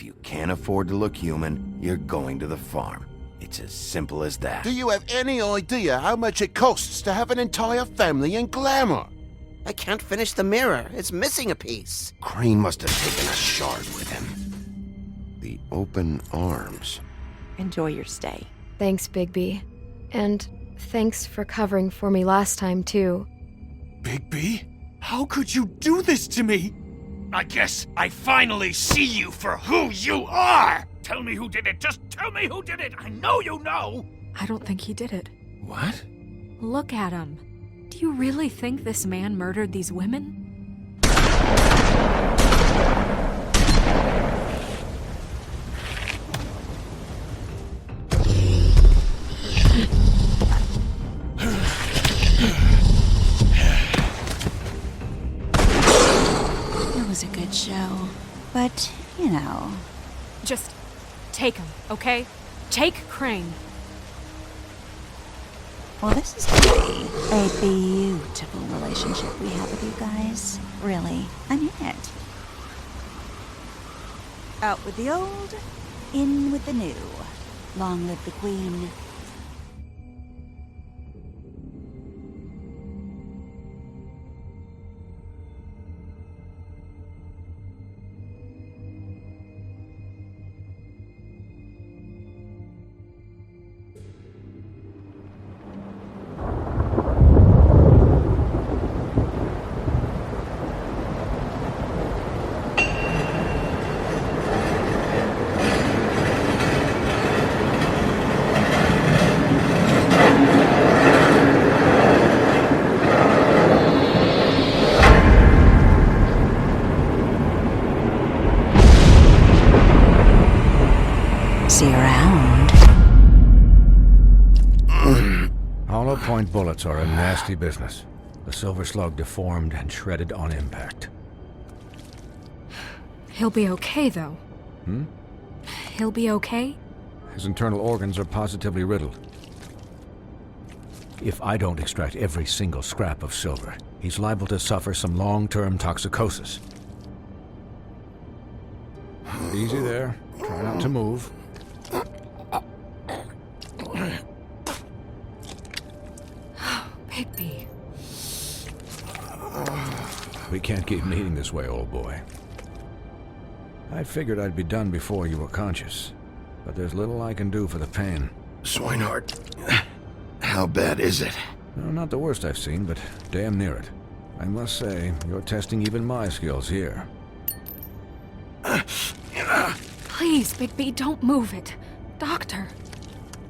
If you can't afford to look human, you're going to the farm. It's as simple as that. Do you have any idea how much it costs to have an entire family in glamour? I can't finish the mirror. It's missing a piece. Crane must have taken a shard with him. The open arms. Enjoy your stay. Thanks, Bigby. And thanks for covering for me last time, too. Bigby? How could you do this to me? I guess I finally see you for who you are! Tell me who did it! Just tell me who did it! I know you know! I don't think he did it. What? Look at him. Do you really think this man murdered these women? It was a good show, but, you know... Just take him, okay? Take Crane. Well, this is gonna be a beautiful relationship we have with you guys. Really, I mean it. Out with the old, in with the new. Long live the Queen. See you around. Hollow point bullets are a nasty business. The Silver Slug deformed and shredded on impact. He'll be okay, though. He'll be okay? His internal organs are positively riddled. If I don't extract every single scrap of silver, he's liable to suffer some long-term toxicosis. Easy there. Try not to move. Bigby. We can't keep meeting this way, old boy. I figured I'd be done before you were conscious, but there's little I can do for the pain. Swinehart, how bad is it? No, not the worst I've seen, but damn near it. I must say, you're testing even my skills here. Please, Bigby, don't move it. Doctor.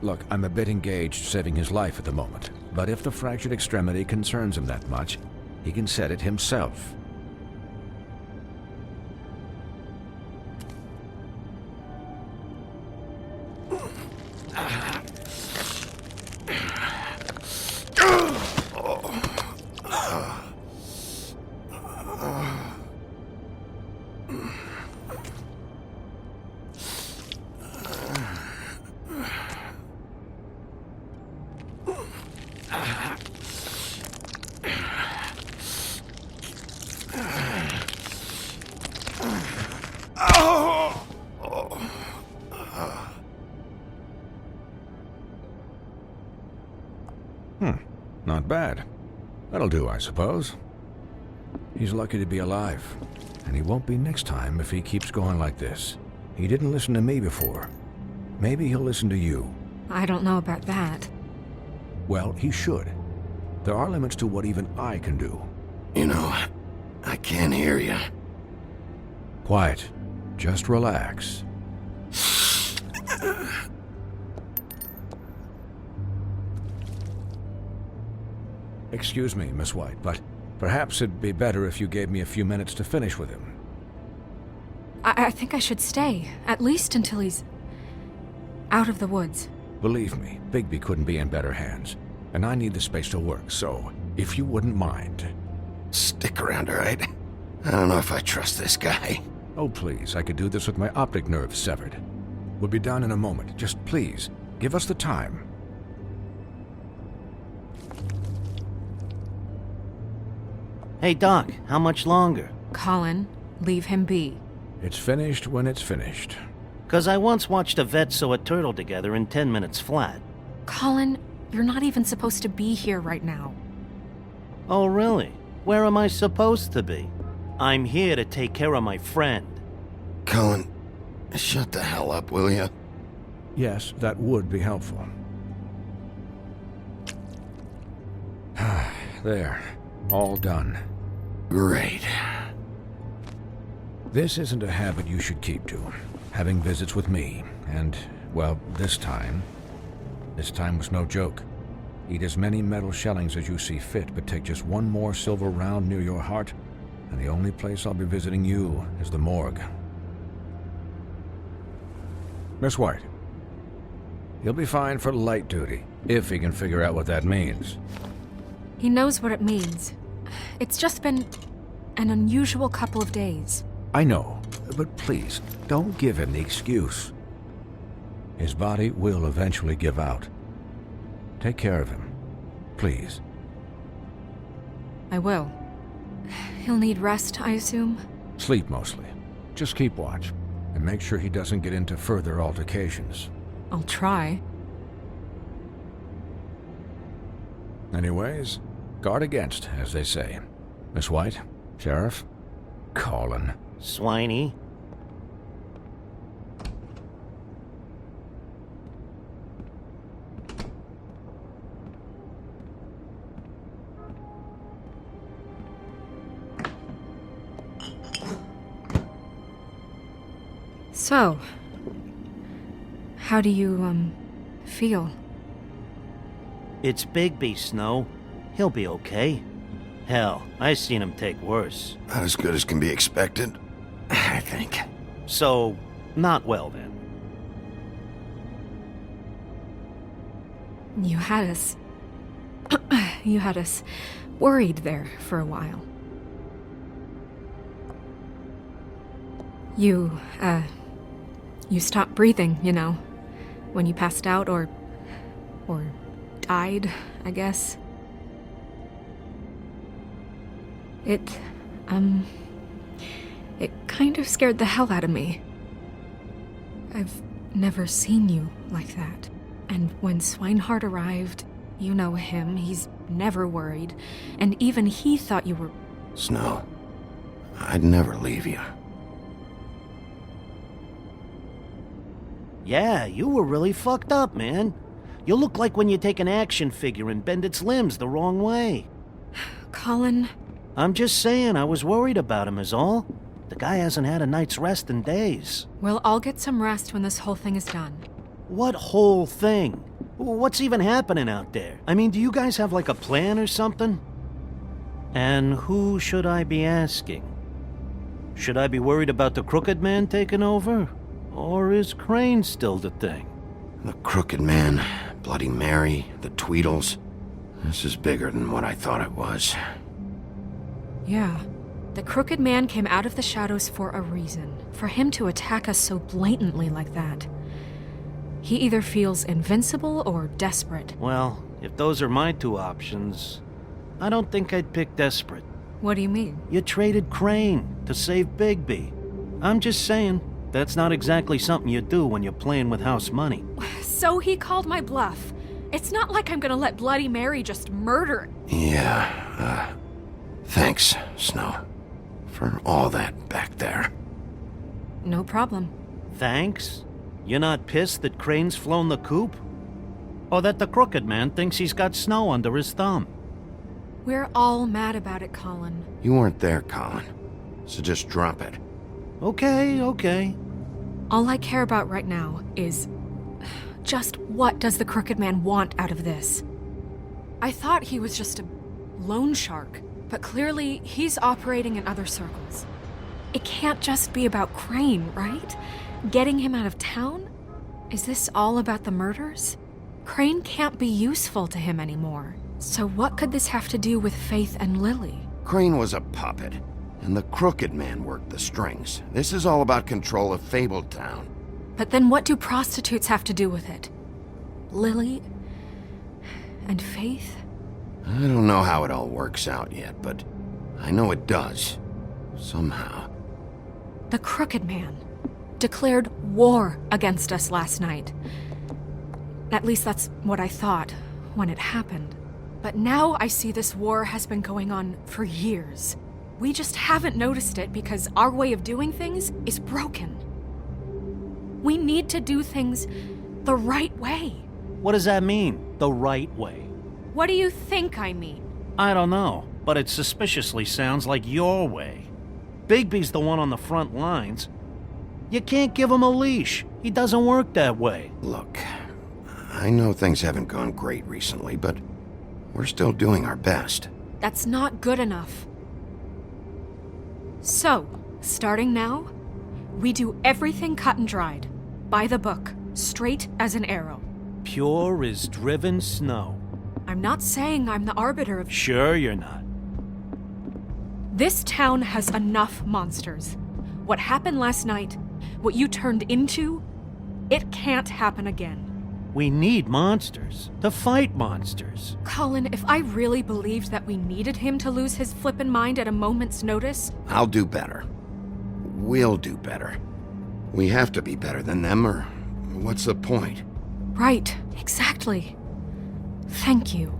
Look, I'm a bit engaged saving his life at the moment, but if the fractured extremity concerns him that much, he can set it himself. Not bad. That'll do, I suppose. He's lucky to be alive, and he won't be next time if he keeps going like this. He didn't listen to me before. Maybe he'll listen to you. I don't know about that. Well, he should. There are limits to what even I can do. You know, I can't hear you. Quiet. Just relax. Excuse me, Miss White, but perhaps it'd be better if you gave me a few minutes to finish with him. I think I should stay, at least until he's out of the woods. Believe me, Bigby couldn't be in better hands, and I need the space to work, so if you wouldn't mind. Stick around, all right? I don't know if I trust this guy. Oh, please, I could do this with my optic nerve severed. We'll be done in a moment. Just please, give us the time. Hey, Doc, how much longer? Colin, leave him be. It's finished when it's finished. 'Cause I once watched a vet sew a turtle together in 10 minutes flat. Colin, you're not even supposed to be here right now. Oh, really? Where am I supposed to be? I'm here to take care of my friend. Colin, shut the hell up, will you? Yes, that would be helpful. There. All done. Great. This isn't a habit you should keep to. Having visits with me. And, well, this time was no joke. Eat as many metal shellings as you see fit, but take just one more silver round near your heart, and the only place I'll be visiting you is the morgue. Miss White. He'll be fine for light duty, if he can figure out what that means. He knows what it means. It's just been an unusual couple of days. I know, but please, don't give him the excuse. His body will eventually give out. Take care of him, please. I will. He'll need rest, I assume? Sleep mostly. Just keep watch, and make sure he doesn't get into further altercations. I'll try. Anyways, guard against, as they say. Miss White, Sheriff, Colin. Swiney. So, how do you, feel? It's Bigby, Snow. He'll be okay. Hell, I seen him take worse. Not as good as can be expected, I think. So, not well then. You had us... you had us worried there for a while. You stopped breathing, you know, when you passed out or died, I guess. It kind of scared the hell out of me. I've never seen you like that. And when Swinehart arrived, you know him, he's never worried. And even he thought you were... Snow, I'd never leave you. Yeah, you were really fucked up, man. You look like when you take an action figure and bend its limbs the wrong way. Colin... I'm just saying, I was worried about him is all. The guy hasn't had a night's rest in days. We'll all get some rest when this whole thing is done. What whole thing? What's even happening out there? I mean, do you guys have like a plan or something? And who should I be asking? Should I be worried about the Crooked Man taking over? Or is Crane still the thing? The Crooked Man, Bloody Mary, the Tweedles. This is bigger than what I thought it was. Yeah. The Crooked Man came out of the shadows for a reason. For him to attack us so blatantly like that. He either feels invincible or desperate. Well, if those are my two options, I don't think I'd pick desperate. What do you mean? You traded Crane to save Bigby. I'm just saying, that's not exactly something you do when you're playing with house money. So he called my bluff. It's not like I'm gonna let Bloody Mary just murder... Yeah, thanks, Snow. For all that back there. No problem. Thanks? You're not pissed that Crane's flown the coop? Or that the Crooked Man thinks he's got Snow under his thumb? We're all mad about it, Colin. You weren't there, Colin. So just drop it. Okay. All I care about right now is... just what does the Crooked Man want out of this? I thought he was just a loan shark, but clearly he's operating in other circles. It can't just be about Crane, right? Getting him out of town? Is this all about the murders? Crane can't be useful to him anymore. So what could this have to do with Faith and Lily? Crane was a puppet, and the Crooked Man worked the strings. This is all about control of Fabletown. But then what do prostitutes have to do with it? Lily? And Faith? I don't know how it all works out yet, but I know it does. Somehow. The Crooked Man declared war against us last night. At least that's what I thought when it happened. But now I see this war has been going on for years. We just haven't noticed it because our way of doing things is broken. We need to do things the right way. What does that mean, the right way? What do you think I mean? I don't know, but it suspiciously sounds like your way. Bigby's the one on the front lines. You can't give him a leash. He doesn't work that way. Look, I know things haven't gone great recently, but we're still doing our best. That's not good enough. So, starting now, we do everything cut and dried, by the book, straight as an arrow. Pure as driven snow. I'm not saying I'm the arbiter of... Sure you're not. This town has enough monsters. What happened last night, what you turned into, it can't happen again. We need monsters to fight monsters. Colin, if I really believed that we needed him to lose his flippin' mind at a moment's notice... I'll do better. We'll do better. We have to be better than them, or what's the point? Right, exactly. Thank you.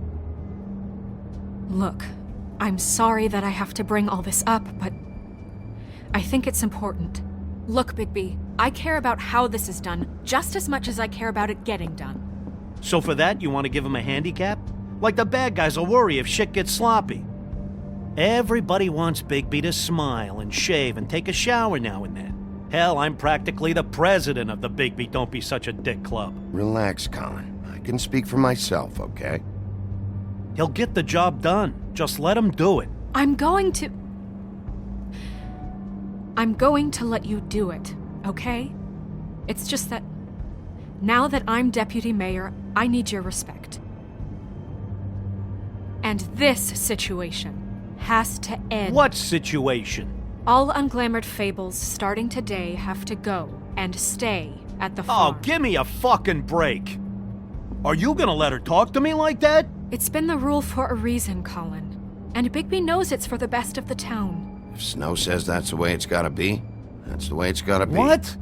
Look, I'm sorry that I have to bring all this up, but I think it's important. Look, Bigby, I care about how this is done just as much as I care about it getting done. So for that, you want to give him a handicap? Like the bad guys will worry if shit gets sloppy. Everybody wants Bigby to smile and shave and take a shower now and then. Hell, I'm practically the president of the Bigby Don't Be Such a Dick Club. Relax, Colin. I can speak for myself, okay? He'll get the job done. Just let him do it. I'm going to let you do it, okay? It's just that now that I'm deputy mayor, I need your respect. And this situation has to end. What situation? All unglamored fables starting today have to go and stay at the farm. Oh, give me a fucking break. Are you gonna let her talk to me like that? It's been the rule for a reason, Colin. And Bigby knows it's for the best of the town. If Snow says that's the way it's gotta be, that's the way it's gotta be. What?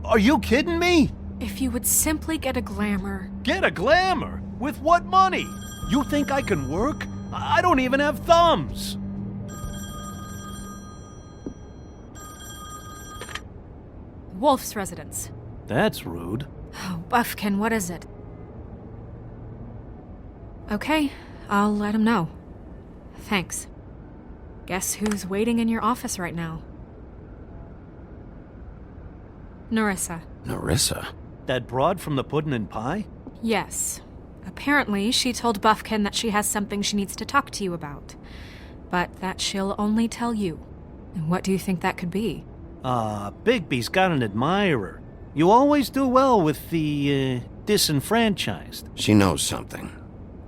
Are you kidding me? If you would simply get a glamour. Get a glamour? With what money? You think I can work? I don't even have thumbs. Wolf's residence. That's rude. Oh, Buffkin, what is it? Okay, I'll let him know. Thanks. Guess who's waiting in your office right now? Nerissa. Nerissa? That broad from the Puddin' and Pie? Yes. Apparently, she told Buffkin that she has something she needs to talk to you about. But that she'll only tell you. And what do you think that could be? Bigby's got an admirer. You always do well with the, disenfranchised. She knows something.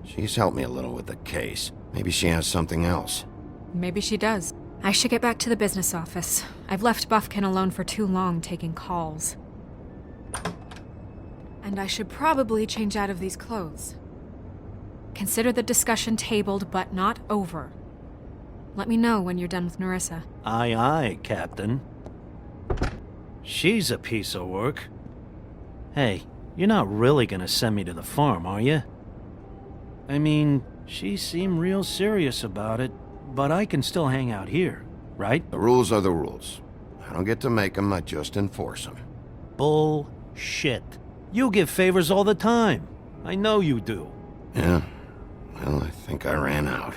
She's helped me a little with the case. Maybe she has something else. Maybe she does. I should get back to the business office. I've left Buffkin alone for too long taking calls. And I should probably change out of these clothes. Consider the discussion tabled but not over. Let me know when you're done with Nerissa. Aye, aye, Captain. She's a piece of work. Hey, you're not really gonna send me to the farm, are you? I mean, she seemed real serious about it, but I can still hang out here, right? The rules are the rules. I don't get to make them, I just enforce them. Bullshit. You give favors all the time. I know you do. Yeah, well, I think I ran out.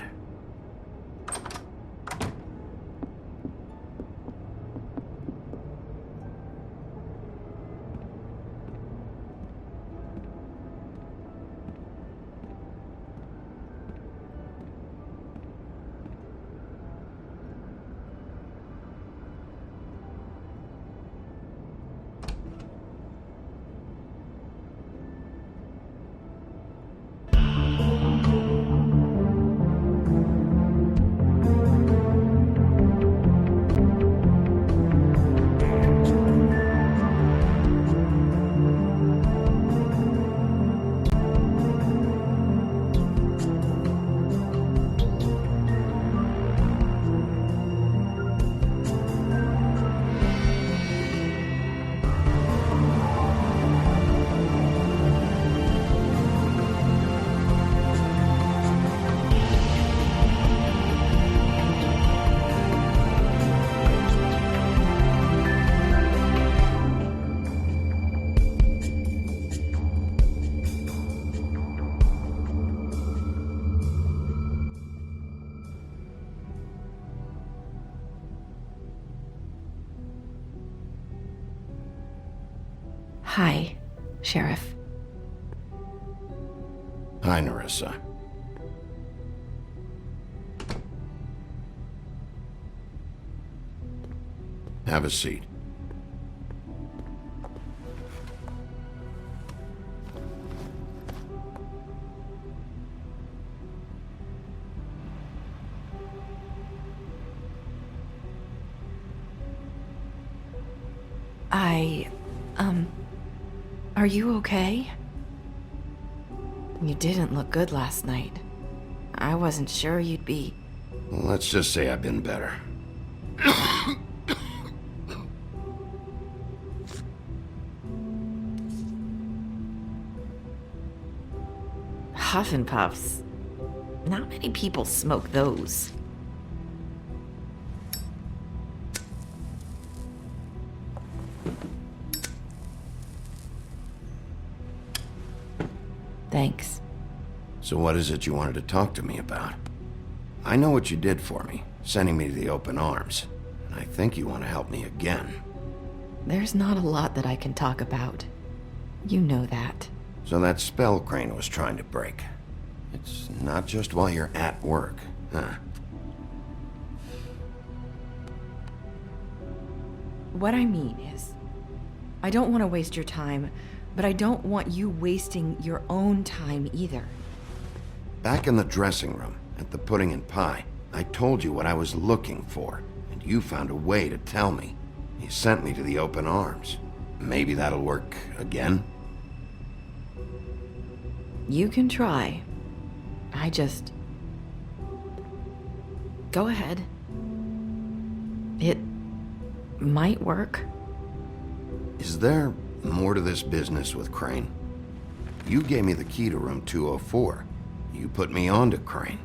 Hi, Sheriff. Hi, Nerissa. Have a seat. Are you okay? You didn't look good last night. I wasn't sure you'd be... Well, let's just say I've been better. Huff and Puffs. Not many people smoke those. Thanks. So what is it you wanted to talk to me about? I know what you did for me, sending me to the open arms. And I think you want to help me again. There's not a lot that I can talk about. You know that. So that spell Crane was trying to break. It's not just while you're at work, huh? What I mean is, I don't want to waste your time, but I don't want you wasting your own time either. Back in the dressing room, at the Pudding and Pie, I told you what I was looking for, and you found a way to tell me. You sent me to the open arms. Maybe that'll work again? You can try. I just... Go ahead. It might work. Is there more to this business with Crane? You gave me the key to room 204. You put me on to Crane.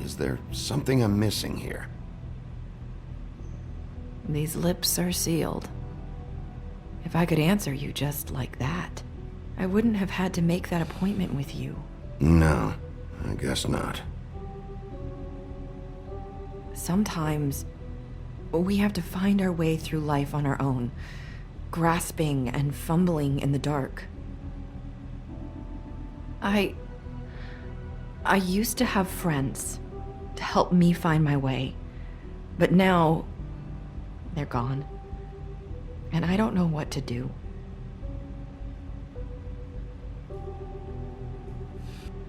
Is there something I'm missing here? These lips are sealed. If I could answer you just like that, I wouldn't have had to make that appointment with you. No, I guess not. Sometimes we have to find our way through life on our own, grasping and fumbling in the dark. I used to have friends to help me find my way, but now they're gone, and I don't know what to do.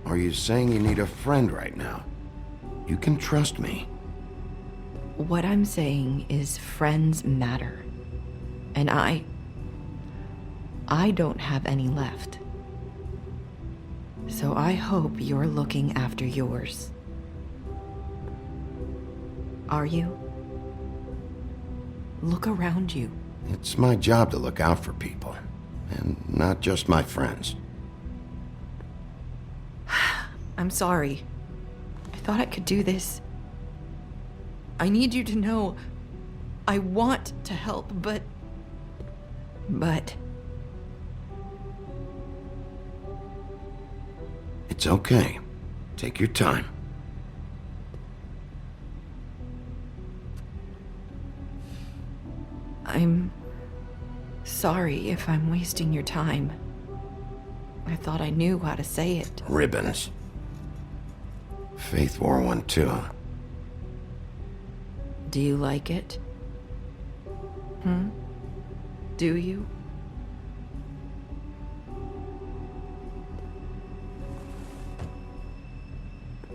Are you saying you need a friend right now? You can trust me. What I'm saying is friends matter, and I don't have any left. So I hope you're looking after yours. Are you? Look around you. It's my job to look out for people, and not just my friends. I'm sorry. I thought I could do this. I need you to know I want to help, but... It's okay. Take your time. I'm sorry if I'm wasting your time. I thought I knew how to say it. Ribbons. Faith wore one too. Do you like it? Do you?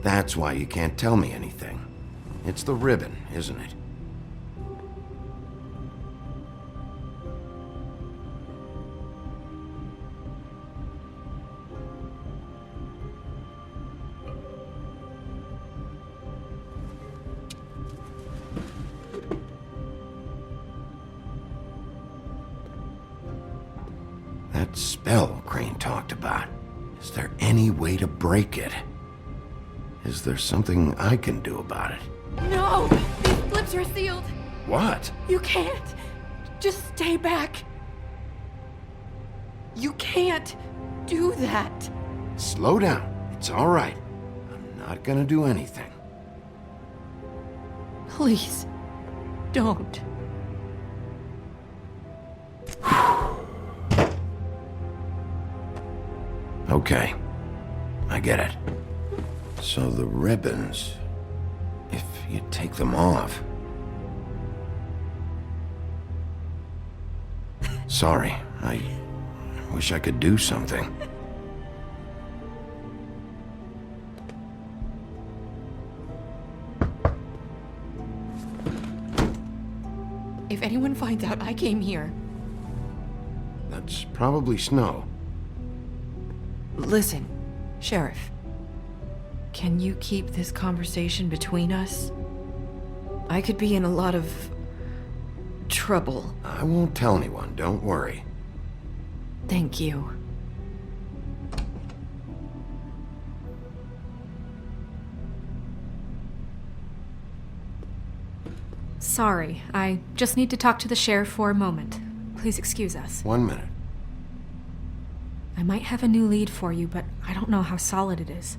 That's why you can't tell me anything. It's the ribbon, isn't it? That spell Crane talked about. Is there any way to break it? Is there something I can do about it? No! These lips are sealed! What? You can't! Just stay back! You can't do that! Slow down. It's all right. I'm not gonna do anything. Please, don't. Okay. I get it. So the ribbons... if you take them off... Sorry, I wish I could do something. If anyone finds out I came here... That's probably Snow. Listen, Sheriff. Can you keep this conversation between us? I could be in a lot of... trouble. I won't tell anyone, don't worry. Thank you. Sorry, I just need to talk to the sheriff for a moment. Please excuse us. 1 minute. I might have a new lead for you, but I don't know how solid it is.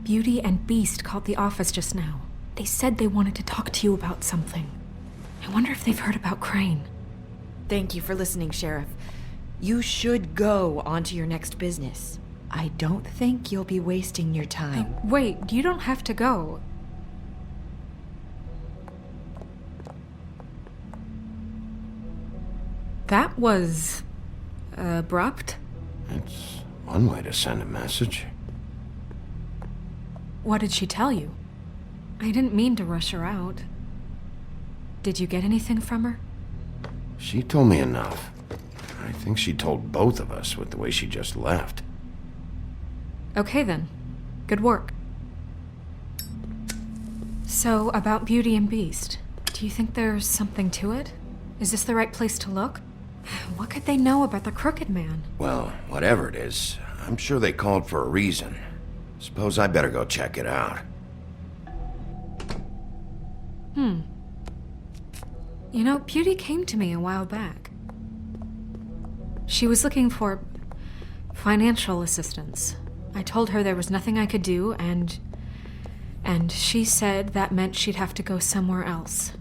Beauty and Beast called the office just now. They said they wanted to talk to you about something. I wonder if they've heard about Crane. Thank you for listening, Sheriff. You should go on to your next business. I don't think you'll be wasting your time. Wait, you don't have to go. That was... abrupt? It's one way to send a message. What did she tell you? I didn't mean to rush her out. Did you get anything from her? She told me enough. I think she told both of us with the way she just left. Okay then. Good work. So, about Beauty and Beast, do you think there's something to it? Is this the right place to look? What could they know about the Crooked Man? Well, whatever it is, I'm sure they called for a reason. Suppose I better go check it out. You know, Beauty came to me a while back. She was looking for financial assistance. I told her there was nothing I could do, and she said that meant she'd have to go somewhere else.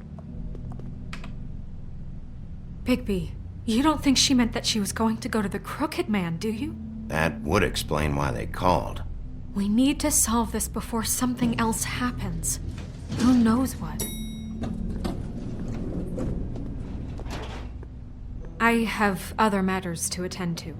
Bigby, you don't think she meant that she was going to go to the Crooked Man, do you? That would explain why they called. We need to solve this before something else happens. Who knows what? I have other matters to attend to.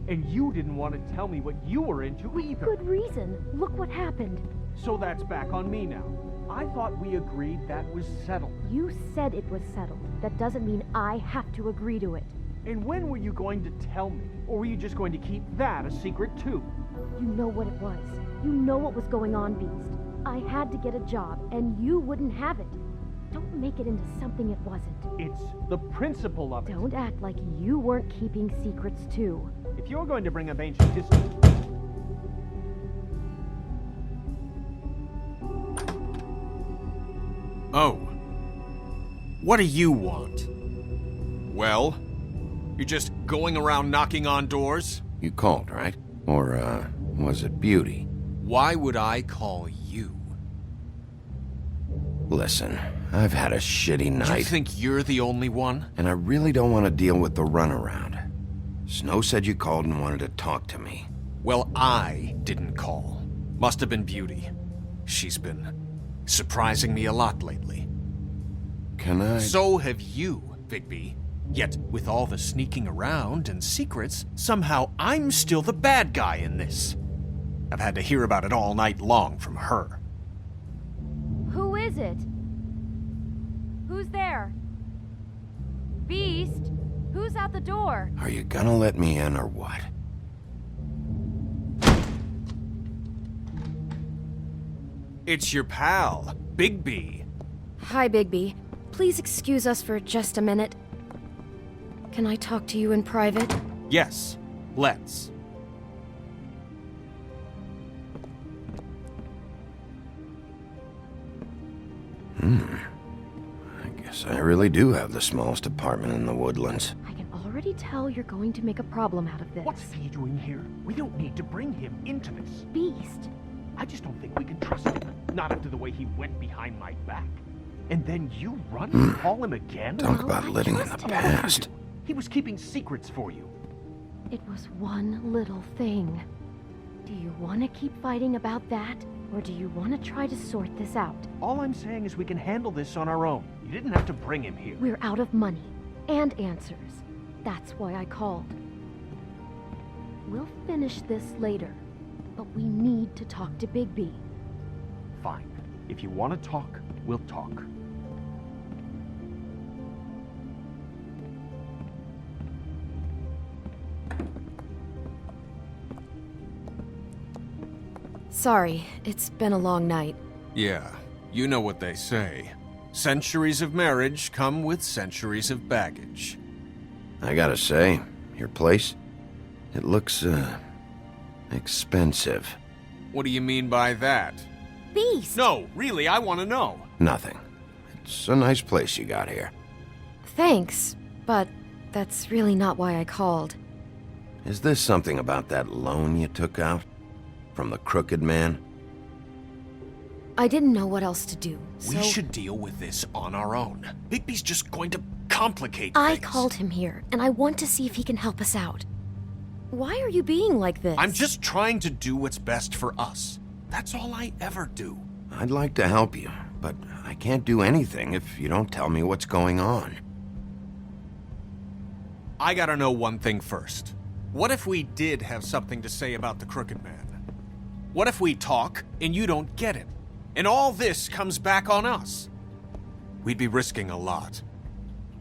And you didn't want to tell me what you were into either. Good reason. Look what happened. So that's back on me now. I thought we agreed that was settled. You said it was settled. That doesn't mean I have to agree to it. And when were you going to tell me? Or were you just going to keep that a secret too? You know what it was. You know what was going on, Beast. I had to get a job, and you wouldn't have it. Don't make it into something it wasn't. It's the principle of it. Don't act like you weren't keeping secrets too. If you're going to bring up ancient history... Oh. What do you want? Well? You're just going around knocking on doors? You called, right? Or, was it Beauty? Why would I call you? Listen, I've had a shitty night. You think you're the only one? And I really don't want to deal with the runaround. Snow said you called and wanted to talk to me. Well, I didn't call. Must have been Beauty. She's been surprising me a lot lately. Can I... So have you, Bigby. Yet, with all the sneaking around and secrets, somehow I'm still the bad guy in this. I've had to hear about it all night long from her. Who is it? Who's there? Beast? Who's at the door? Are you gonna let me in or what? It's your pal, Bigby. Hi, Bigby. Please excuse us for just a minute. Can I talk to you in private? Yes, let's. I guess I really do have the smallest apartment in the Woodlands. I can already already tell you're going to make a problem out of this. What's he doing here? We don't need to bring him into this. Beast. I just don't think we can trust him. Not after the way he went behind my back. And then you run and call him again? Talk about living in the past. He was keeping secrets for you. It was one little thing. Do you want to keep fighting about that? Or do you want to try to sort this out? All I'm saying is we can handle this on our own. You didn't have to bring him here. We're out of money. And answers. That's why I called. We'll finish this later. But we need to talk to Bigby. Fine. If you want to talk, we'll talk. Sorry, it's been a long night. Yeah, you know what they say. Centuries of marriage come with centuries of baggage. I gotta say, your place, it looks, expensive. What do you mean by that? Beast! No, really, I want to know. Nothing. It's a nice place you got here. Thanks, but that's really not why I called. Is this something about that loan you took out? From the Crooked Man? I didn't know what else to do, so... We should deal with this on our own. Bigby's just going to complicate I things. called him here, and I want to see if he can help us out. Why are you being like this? I'm just trying to do what's best for us. That's all I ever do. I'd like to help you, but I can't do anything if you don't tell me what's going on. I gotta know one thing first. What if we did have something to say about the Crooked Man? What if we talk and you don't get it? And all this comes back on us? We'd be risking a lot.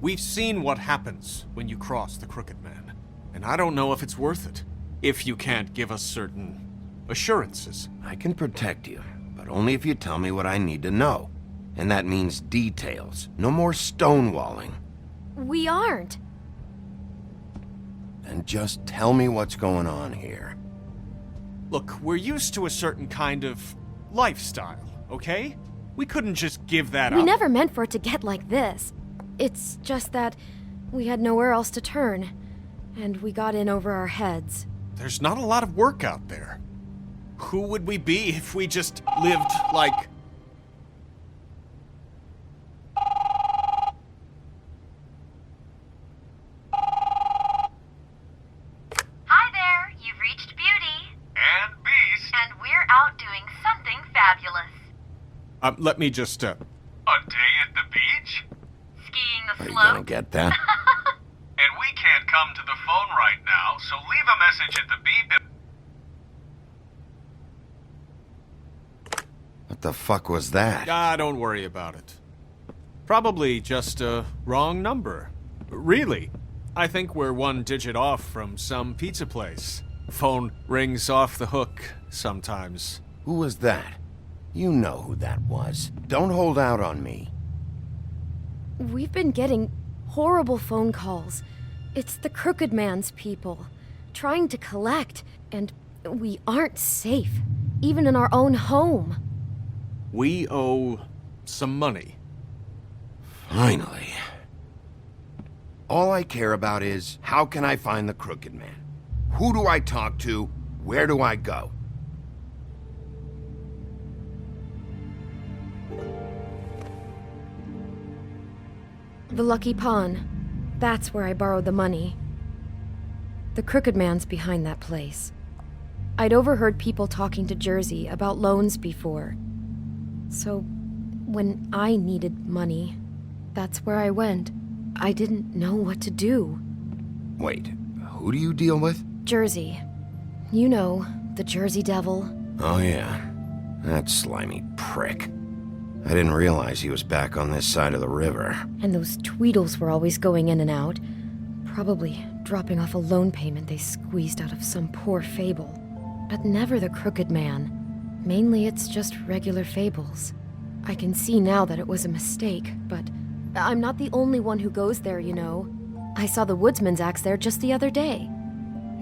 We've seen what happens when you cross the Crooked Man, and I don't know if it's worth it, if you can't give us certain assurances. I can protect you, but only if you tell me what I need to know. And that means details. No more stonewalling. We aren't. And just tell me what's going on here. Look, we're used to a certain kind of lifestyle, okay? We couldn't just give that up. We never meant for it to get like this. It's just that we had nowhere else to turn, and we got in over our heads. There's not a lot of work out there. Who would we be if we just lived like... Hi there, you've reached Beauty. And Beast. And we're out doing something fabulous. Let me just, A day at the beach? Skiing the Are you slope. gonna get that? And we can't come to the phone right now, so leave a message at the beep. What the fuck was that? don't worry about it. Probably just a wrong number. Really, I think we're one digit off from some pizza place. Phone rings off the hook sometimes. Who was that? You know who that was. Don't hold out on me. We've been getting horrible phone calls. It's the Crooked Man's people, trying to collect, and we aren't safe, even in our own home. We owe some money. Finally. All I care about is, how can I find the Crooked Man? Who do I talk to? Where do I go? The Lucky Pawn. That's where I borrowed the money. The Crooked Man's behind that place. I'd overheard people talking to Jersey about loans before. So, when I needed money, that's where I went. I didn't know what to do. Wait, who do you deal with? Jersey. You know, the Jersey Devil. Oh yeah, that slimy prick. I didn't realize he was back on this side of the river. And those Tweedles were always going in and out. Probably dropping off a loan payment they squeezed out of some poor fable. But never the Crooked Man. Mainly it's just regular fables. I can see now that it was a mistake, but I'm not the only one who goes there, you know. I saw the Woodsman's axe there just the other day.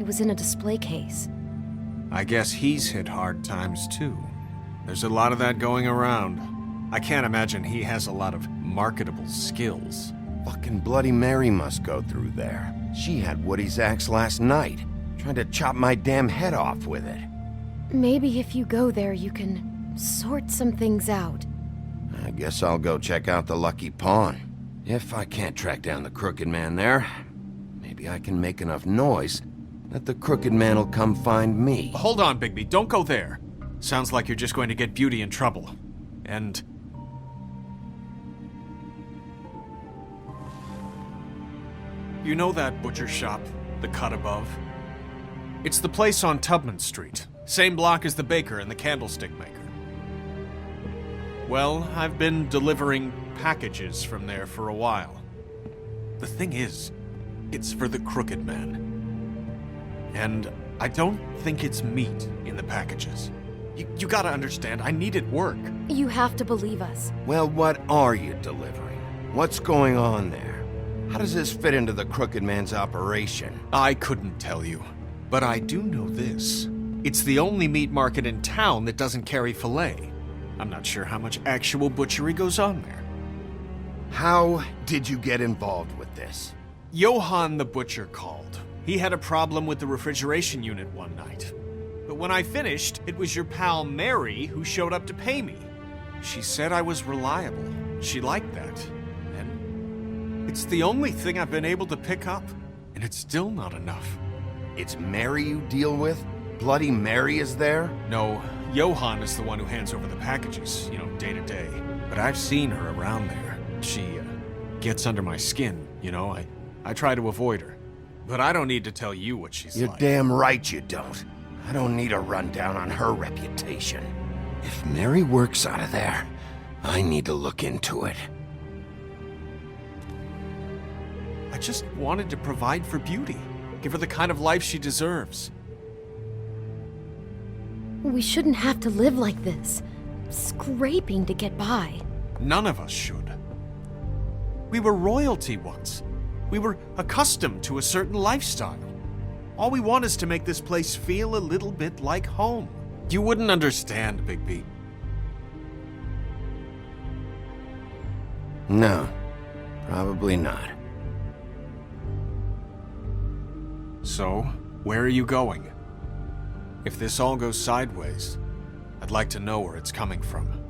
It was in a display case. I guess he's hit hard times too. There's a lot of that going around. I can't imagine he has a lot of marketable skills. Fucking Bloody Mary must go through there. She had Woody's axe last night, trying to chop my damn head off with it. Maybe if you go there, you can sort some things out. I guess I'll go check out the Lucky Pawn. If I can't track down the Crooked Man there, maybe I can make enough noise that the Crooked Man will come find me. Hold on, Bigby. Don't go there. Sounds like you're just going to get Beauty in trouble. And... you know that butcher shop, the cut above? It's the place on Tubman Street. Same block as the baker and the candlestick maker. Well, I've been delivering packages from there for a while. The thing is, it's for the Crooked Man. And I don't think it's meat in the packages. You gotta understand, I needed work. You have to believe us. Well, what are you delivering? What's going on there? How does this fit into the Crooked Man's operation? I couldn't tell you, but I do know this. It's the only meat market in town that doesn't carry filet. I'm not sure how much actual butchery goes on there. How did you get involved with this? Johann the butcher called. He had a problem with the refrigeration unit one night. But when I finished, it was your pal Mary who showed up to pay me. She said I was reliable. She liked that. And it's the only thing I've been able to pick up. And it's still not enough. It's Mary you deal with? Bloody Mary is there? No, Johann is the one who hands over the packages, day to day. But I've seen her around there. She gets under my skin, I try to avoid her. But I don't need to tell you what she's You're like. damn right you don't. I don't need a rundown on her reputation. If Mary works out of there, I need to look into it. I just wanted to provide for Beauty. Give her the kind of life she deserves. We shouldn't have to live like this, scraping to get by. None of us should. We were royalty once. We were accustomed to a certain lifestyle. All we want is to make this place feel a little bit like home. You wouldn't understand, Bigby. No, probably not. So, where are you going? If this all goes sideways, I'd like to know where it's coming from.